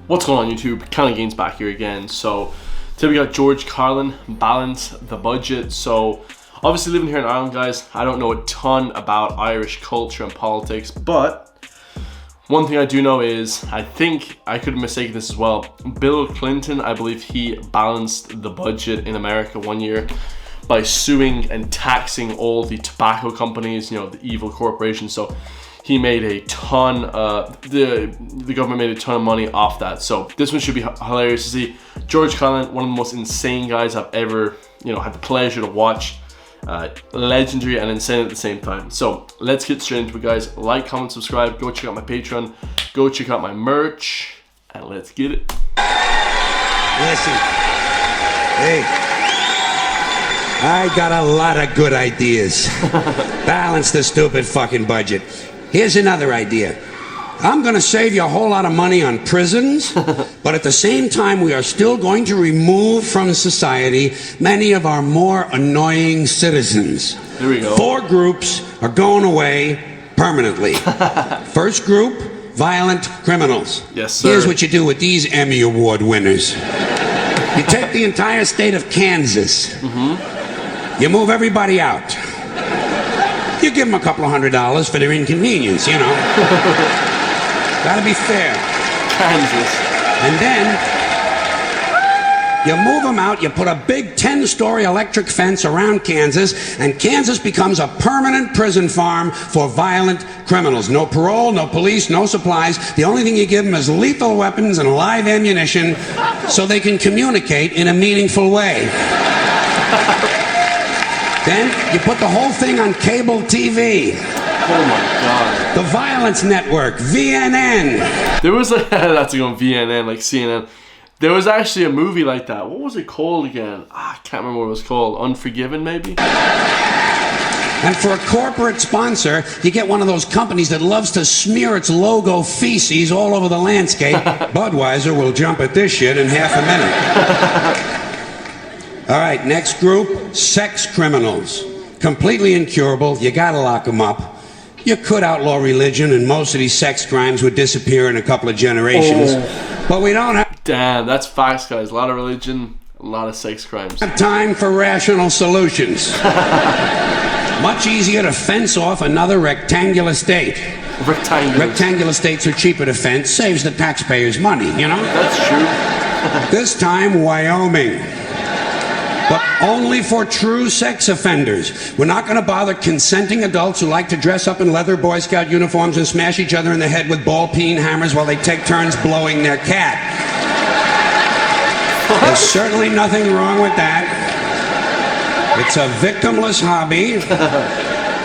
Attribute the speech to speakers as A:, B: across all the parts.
A: What's going on YouTube? Carlin Gains back here again. So today we got George Carlin, Balance the Budget. So obviously living here in Ireland, guys, I don't know a ton about Irish culture and politics, but one thing I do know is, I think I could have mistaken this as well. Bill Clinton, I believe he balanced the budget in America one year by suing and taxing all the tobacco companies, you know, the evil corporations. So he made a ton, the government made a ton of money off that. So this one should be hilarious to see. George Carlin, one of the most insane guys I've ever, had the pleasure to watch. Legendary and insane at the same time. So let's get straight into it, guys. Like, comment, subscribe. Go check out my Patreon. Go check out my merch. And let's get it.
B: Listen. Hey. I got a lot of good ideas. Balance the stupid fucking budget. Here's another idea. I'm going to save you a whole lot of money on prisons, but at the same time, we are still going to remove from society many of our more annoying citizens.
A: Here we go. 4
B: groups are going away permanently. First group, violent criminals.
A: Yes, sir.
B: Here's what you do with these Emmy Award winners. You take the entire state of Kansas. You move everybody out. You give them a couple of $100 for their inconvenience, Gotta be fair.
A: Kansas.
B: And then you move them out, you put a big 10-story electric fence around Kansas, and Kansas becomes a permanent prison farm for violent criminals. No parole, no police, no supplies. The only thing you give them is lethal weapons and live ammunition so they can communicate in a meaningful way. Then you put the whole thing on cable TV.
A: Oh my God.
B: The Violence Network, VNN.
A: There was like, that's on VNN, like CNN. There was actually a movie like that. What was it called again? I can't remember what it was called. Unforgiven, maybe?
B: And for a corporate sponsor, you get one of those companies that loves to smear its logo feces all over the landscape. Budweiser will jump at this shit in half a minute. All right, next group, sex criminals. Completely incurable, you gotta lock them up. You could outlaw religion and most of these sex crimes would disappear in a couple of generations. But we don't have...
A: Damn, that's facts, guys. A lot of religion, a lot of sex crimes.
B: Time for rational solutions. Much easier to fence off another rectangular state. Rectangular states are cheaper to fence, saves the taxpayers money,
A: That's true.
B: This time, Wyoming. But only for true sex offenders. We're not going to bother consenting adults who like to dress up in leather Boy Scout uniforms and smash each other in the head with ball-peen hammers while they take turns blowing their cat. There's certainly nothing wrong with that. It's a victimless hobby.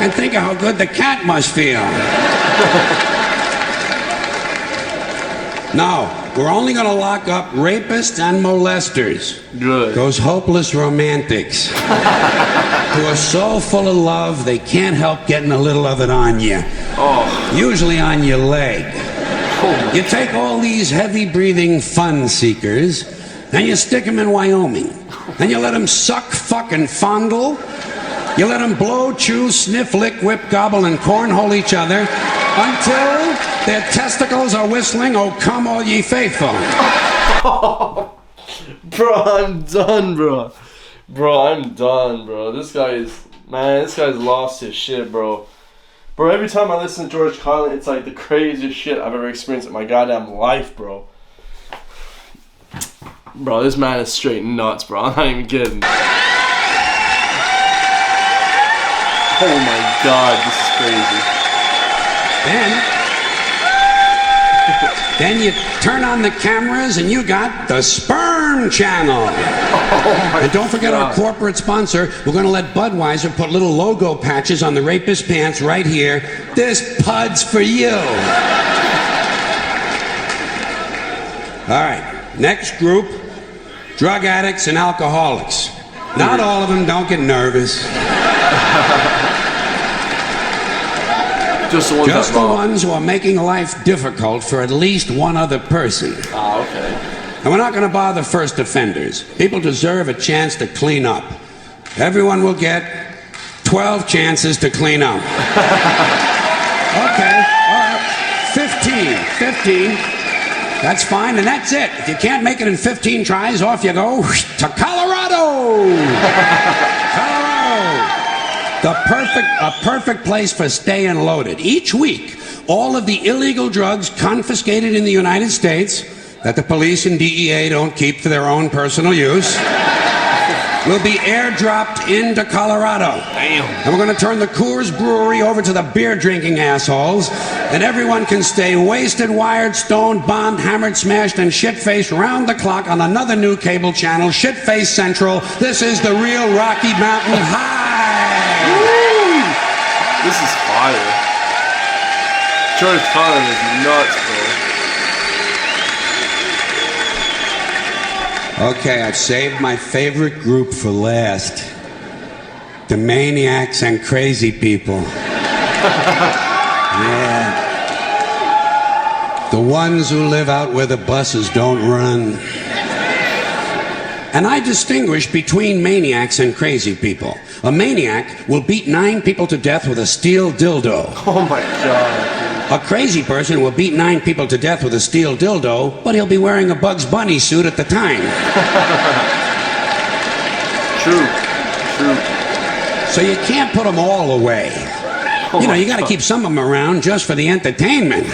B: And think of how good the cat must feel. No. We're only going to lock up rapists and molesters.
A: Good.
B: Those hopeless romantics who are so full of love they can't help getting a little of it on you.
A: Oh.
B: Usually on your leg.
A: Oh.
B: You take all these heavy-breathing fun seekers and you stick them in Wyoming. And you let them suck, fuck, and fondle. You let them blow, chew, sniff, lick, whip, gobble, and cornhole each other until their testicles are whistling, "Oh, come all ye faithful."
A: Oh, bro, I'm done, bro. Bro, I'm done, bro. This guy's lost his shit, bro. Bro, every time I listen to George Carlin, it's like the craziest shit I've ever experienced in my goddamn life, bro. Bro, this man is straight nuts, bro. I'm not even kidding. Oh my God, this is crazy.
B: Then you turn on the cameras and you got the Sperm Channel. And don't forget our corporate sponsor. We're going to let Budweiser put little logo patches on the rapist pants right here. This pud's for you. All right, next group, drug addicts and alcoholics. Not all of them, don't get nervous.
A: Just the
B: ones who are making life difficult for at least one other person.
A: Ah, okay.
B: And we're not going to bother first offenders. People deserve a chance to clean up. Everyone will get 12 chances to clean up. Okay, all right. 15. That's fine, and that's it. If you can't make it in 15 tries, off you go to Colorado. Colorado. A perfect place for staying loaded. Each week, all of the illegal drugs confiscated in the United States that the police and DEA don't keep for their own personal use will be airdropped into Colorado.
A: Damn.
B: And we're going to turn the Coors Brewery over to the beer-drinking assholes, and everyone can stay wasted, wired, stoned, bombed, hammered, smashed, and shit-faced round the clock on another new cable channel, Shit-Faced Central. This is the real Rocky Mountain High.
A: Woo! This is fire. George Carlin is nuts, bro.
B: Okay, I've saved my favorite group for last. The maniacs and crazy people. Yeah. The ones who live out where the buses don't run. And I distinguish between maniacs and crazy people. A maniac will beat 9 people to death with a steel dildo.
A: Oh my god.
B: A crazy person will beat 9 people to death with a steel dildo, but he'll be wearing a Bugs Bunny suit at the time.
A: True.
B: So you can't put them all away. You got to keep some of them around just for the entertainment.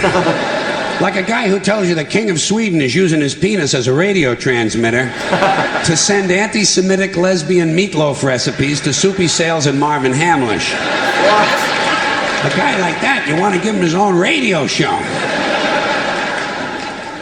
B: Like a guy who tells you the King of Sweden is using his penis as a radio transmitter to send anti-Semitic lesbian meatloaf recipes to Soupy Sales and Marvin Hamlish.
A: What?
B: A guy like that, you want to give him his own radio show.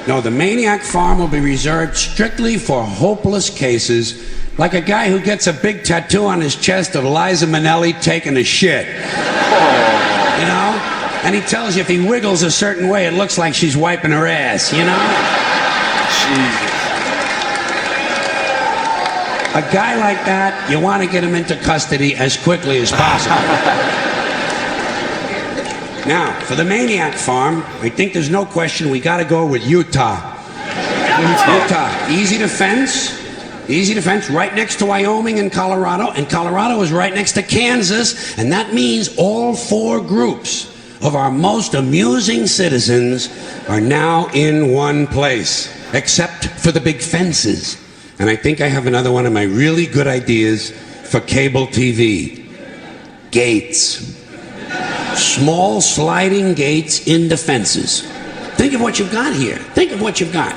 B: No, the Maniac Farm will be reserved strictly for hopeless cases, like a guy who gets a big tattoo on his chest of Liza Minnelli taking a shit. You know? And he tells you if he wiggles a certain way, it looks like she's wiping her ass, you know?
A: Jesus.
B: A guy like that, you want to get him into custody as quickly as possible. Now, for the Maniac Farm, I think there's no question we got to go with Utah. Utah. Easy to fence, right next to Wyoming and Colorado is right next to Kansas, and that means all 4 groups of our most amusing citizens are now in one place, except for the big fences. And I think I have another one of my really good ideas for cable TV. Gates. Small sliding gates into fences. Think of what you've got here. Think of what you've got.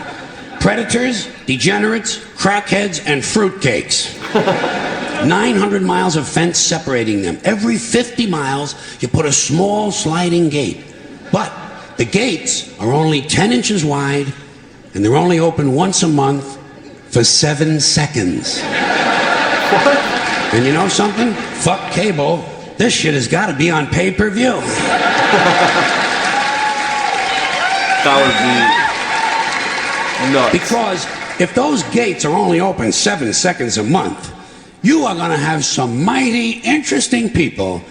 B: Predators, degenerates, crackheads, and fruitcakes. 900 miles of fence separating them. Every 50 miles, you put a small sliding gate. But the gates are only 10 inches wide, and they're only open once a month for 7 seconds.
A: What?
B: And you know something? Fuck cable. This shit has got to be on pay-per-view.
A: That would be nuts.
B: Because if those gates are only open 7 seconds a month, you are going to have some mighty interesting people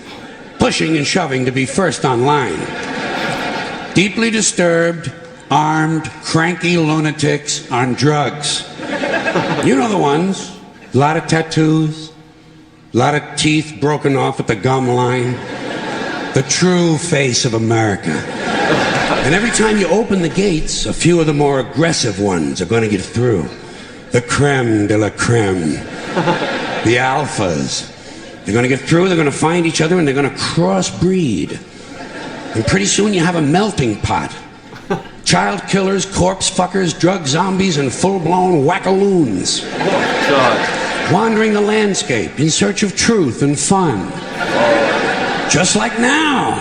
B: pushing and shoving to be first online. Deeply disturbed, armed, cranky lunatics on drugs. You know the ones. A lot of tattoos. A lot of teeth broken off at the gum line. The true face of America. And every time you open the gates, a few of the more aggressive ones are going to get through. The creme de la creme. The alphas. They're going to get through, they're going to find each other, and they're going to crossbreed. And pretty soon you have a melting pot. Child killers, corpse fuckers, drug zombies, and full-blown wackaloons.
A: Oh my god.
B: Wandering the landscape in search of truth and fun. Just like now.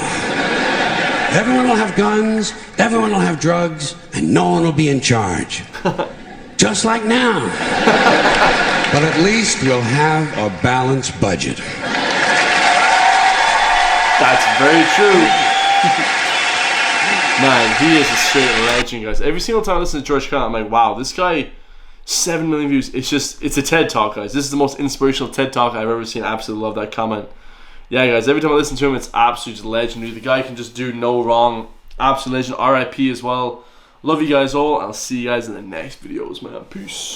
B: Everyone will have guns, everyone will have drugs, and no one will be in charge. Just like now. But at least we'll have a balanced budget.
A: That's very true. Man, he is a straight legend, guys. Every single time I listen to George Carlin, I'm like, wow, this guy, 7 million views. It's a TED Talk, guys. This is the most inspirational TED Talk I've ever seen. I absolutely love that comment. Yeah, guys, every time I listen to him, it's absolutely legendary. The guy can just do no wrong. Absolute legend. RIP as well. Love you guys all. I'll see you guys in the next videos, man. Peace.